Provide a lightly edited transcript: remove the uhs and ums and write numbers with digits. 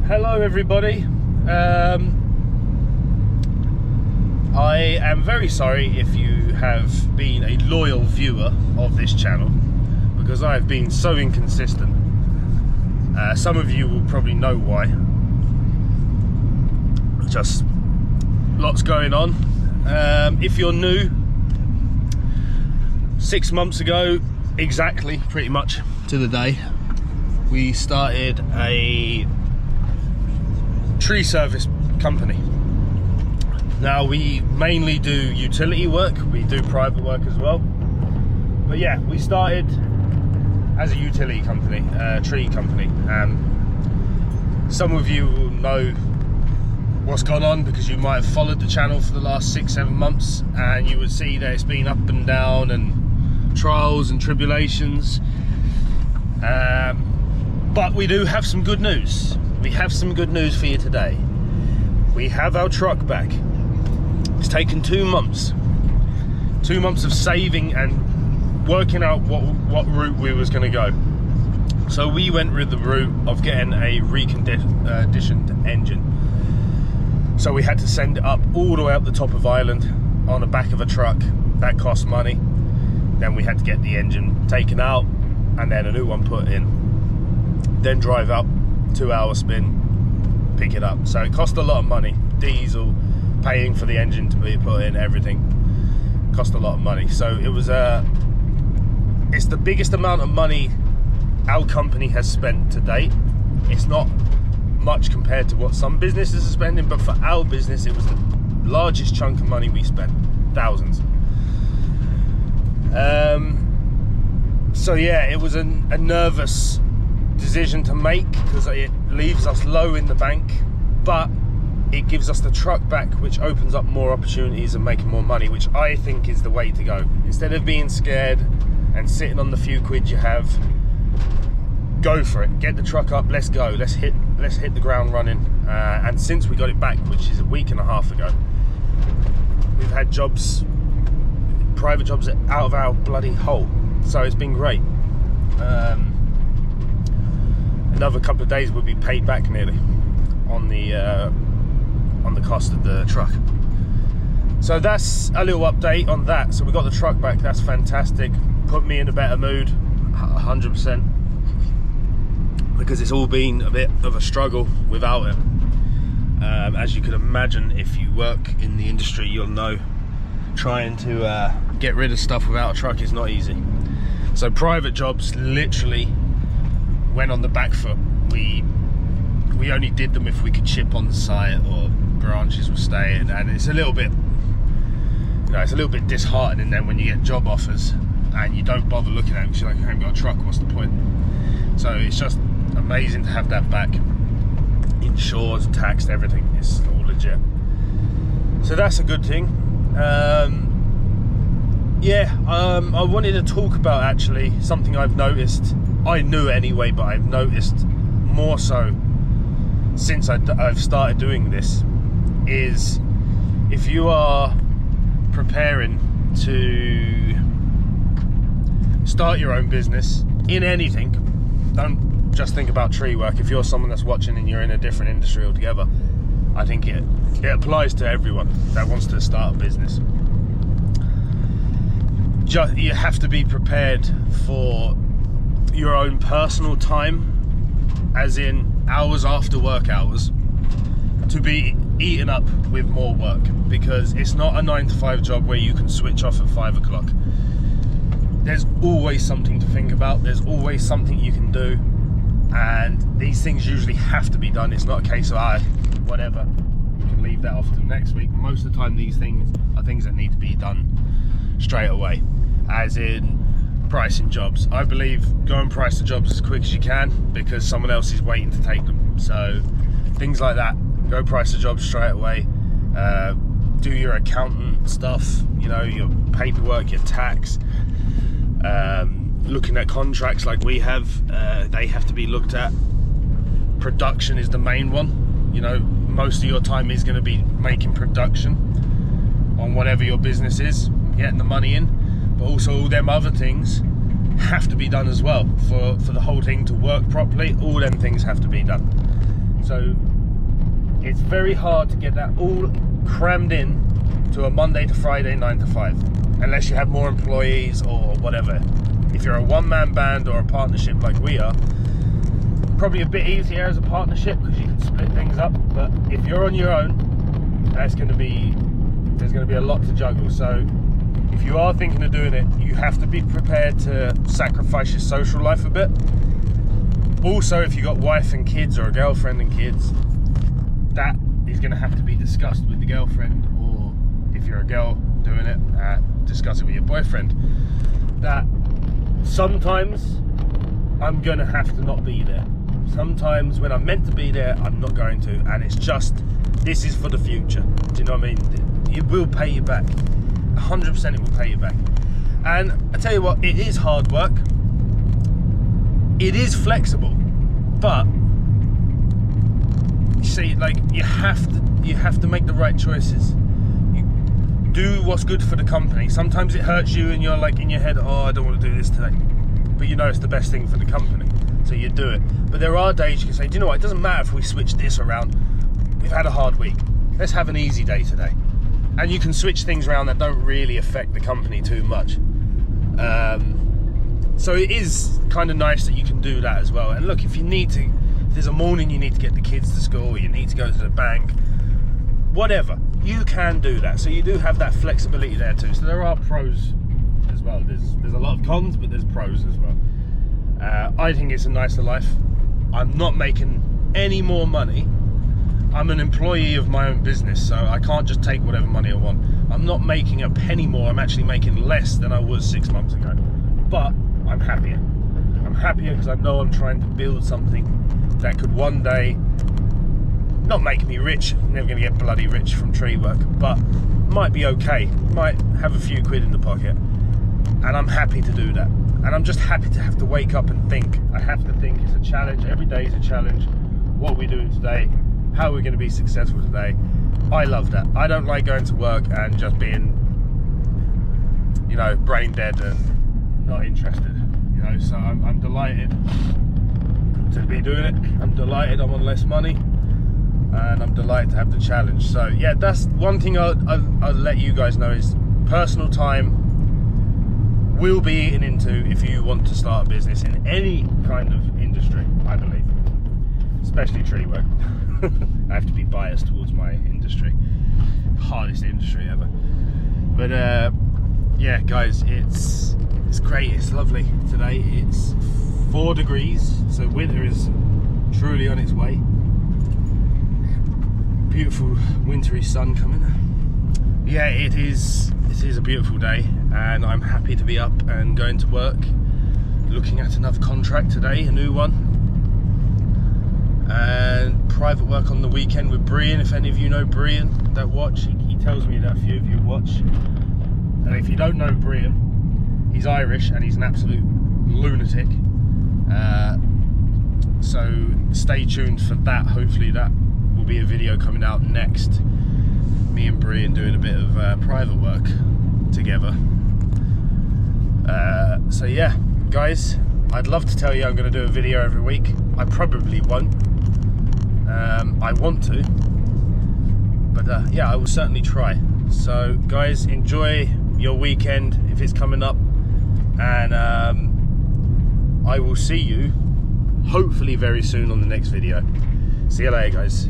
Hello everybody. I am very sorry if you have been a loyal viewer of this channel, because I have been so inconsistent. Some of you will probably know why. Just lots going on. If you're new, 6 months ago, exactly, pretty much to the day, we started a tree service company. Now, we mainly do utility work, we do private work as well, but yeah, we started as a utility company, tree company. Some of you will know what's gone on because you might have followed the channel for the last 6-7 months, and you would see that it's been up and down and trials and tribulations, but we do have some good news. We have some good news for you today. We have our truck back. It's taken 2 months. 2 months of saving and working out what route we was going to go. So we went with the route of getting a reconditioned engine. So we had to send it up all the way up the top of Ireland on the back of a truck. That cost money. Then we had to get the engine taken out and then a new one put in. Then drive up, 2-hour spin, pick it up. So it cost a lot of money. Diesel, paying for the engine to be put in, everything cost a lot of money. So it was it's the biggest amount of money our company has spent to date. It's not much compared to what some businesses are spending, but for our business it was the largest chunk of money we spent, thousands. So yeah, it was a nervous decision to make because it leaves us low in the bank, but it gives us the truck back, which opens up more opportunities and making more money, which I think is the way to go. Instead of being scared and sitting on the few quid you have, go for it. Get the truck up, let's go, let's hit the ground running. And since we got it back, which is a week and a half ago, we've had jobs, private jobs, out of our bloody hole. So it's been great. Another couple of days we'll be paid back nearly on the cost of the truck. So that's a little update on that. So we got the truck back, that's fantastic. Put me in a better mood, 100%, because it's all been a bit of a struggle without it. As you can imagine, if you work in the industry, you'll know trying to get rid of stuff without a truck is not easy. So private jobs literally went on the back foot. We only did them if we could ship on the site or branches were staying, and it's a little bit, it's a little bit disheartening then when you get job offers and you don't bother looking at them because you're like, I haven't got a truck, what's the point? So it's just amazing to have that back, insured, taxed, everything, it's all legit. So that's a good thing. I wanted to talk about actually something I've noticed. I knew anyway, but I've noticed more so since I've started doing this, is if you are preparing to start your own business in anything, don't just think about tree work. If you're someone that's watching and you're in a different industry altogether, I think it applies to everyone that wants to start a business. You have to be prepared for your own personal time, as in hours after work hours, to be eaten up with more work, because it's not a 9-to-5 job where you can switch off at 5 o'clock. There's always something to think about, there's always something you can do, and these things usually have to be done. It's not a case of whatever, we can leave that off till next week. Most of the time these things are things that need to be done straight away, as in pricing jobs. I believe go and price the jobs as quick as you can, because someone else is waiting to take them. So things like that, go price the jobs straight away. Do your accountant stuff, your paperwork, your tax, looking at contracts like we have, they have to be looked at. Production is the main one. Most of your time is going to be making production on whatever your business is, getting the money in, but also all them other things have to be done as well for the whole thing to work properly. All them things have to be done. So it's very hard to get that all crammed in to a Monday to Friday 9 to 5, unless you have more employees or whatever. If you're a one-man band or a partnership like we are, probably a bit easier as a partnership because you can split things up. But if you're on your own, there's going to be a lot to juggle. So if you are thinking of doing it, you have to be prepared to sacrifice your social life a bit. Also, if you've got wife and kids or a girlfriend and kids, that is going to have to be discussed with the girlfriend, or if you're a girl doing it, discuss it with your boyfriend. That sometimes I'm going to have to not be there. Sometimes when I'm meant to be there, I'm not going to, and it's just, this is for the future. Do you know what I mean? It will pay you back. 100% it will pay you back. And I tell you what, it is hard work. It is flexible, but you see, like, you have to make the right choices. You do what's good for the company. Sometimes it hurts you and you're like in your head, oh, I don't want to do this today, but you know it's the best thing for the company, so you do it. But there are days you can say, do you know what, it doesn't matter if we switch this around. We've had a hard week, let's have an easy day today. And you can switch things around that don't really affect the company too much. So it is kind of nice that you can do that as well. And look, if you need to, if there's a morning you need to get the kids to school, you need to go to the bank, whatever, you can do that. So you do have that flexibility there too. So there are pros as well. There's a lot of cons, but there's pros as well. I think it's a nicer life. I'm not making any more money. I'm an employee of my own business, so I can't just take whatever money I want. I'm not making a penny more. I'm actually making less than I was 6 months ago. But I'm happier. I'm happier because I know I'm trying to build something that could one day not make me rich. I'm never going to get bloody rich from tree work, but might be okay. Might have a few quid in the pocket. And I'm happy to do that. And I'm just happy to have to wake up and think. I have to think. It's a challenge. Every day is a challenge. What are we doing today? How are we going to be successful today? I love that. I don't like going to work and just being, you know, brain dead and not interested. You know, so I'm delighted to be doing it. I'm delighted I'm on less money, and I'm delighted to have the challenge. So yeah, that's one thing I'll let you guys know is personal time will be eaten into if you want to start a business in any kind of industry, I believe, especially tree work. I have to be biased towards my industry, hardest industry ever. But yeah, guys, it's great. It's lovely today. It's 4 degrees, so winter is truly on its way. Beautiful wintry sun coming. Yeah, it is a beautiful day, and I'm happy to be up and going to work, looking at another contract today, a new one, and private work on the weekend with Brian. If any of you know Brian that watch, he tells me that a few of you watch. And if you don't know Brian, he's Irish and he's an absolute lunatic. So stay tuned for that. Hopefully that will be a video coming out next. Me and Brian doing a bit of private work together. So yeah, guys, I'd love to tell you I'm going to do a video every week. I probably won't. I want to, but yeah, I will certainly try. So guys, enjoy your weekend if it's coming up, and I will see you hopefully very soon on the next video. See you later, guys.